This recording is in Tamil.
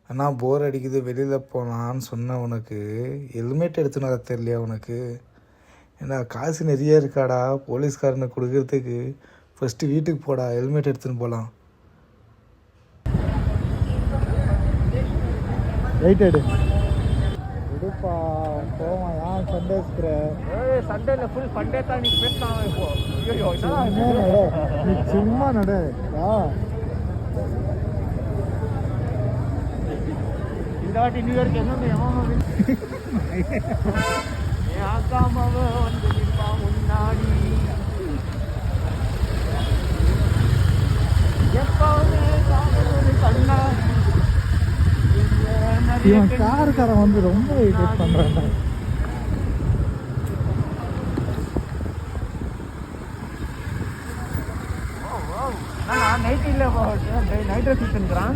அண்ணா போர் அடிக்குது வெளியில் போகலான்னு சொன்ன உனக்கு ஹெல்மெட் எடுத்துன்னு வர தெரியலையா உனக்கு? ஏன்னா காசு நிறைய இருக்காடா போலீஸ்காரனை கொடுக்கறதுக்கு. ஃபஸ்ட்டு வீட்டுக்கு போடா, ஹெல்மெட் எடுத்துன்னு போகலாம். ரைட் எடு எடுப்பா போமா. ஏன் சண்டே இருக்கிற? சண்டேல ஃபுல் சண்டே தான் நீ பேசலாம். இப்போ ஐயோ நீ சும்மா நட. இந்த வாட்டி நியூ இயர்க்கு என்ன ஆக்காமவ வந்து நிற்பா முன்னாடி. எப்பவுமே கண்ணா இவன் காருக்காரன் வந்து ரொம்ப வெயிட் பண்ணுறான். நைட் இல்லை நைட் ட்ரெஸ் வச்சுருக்கிறான்.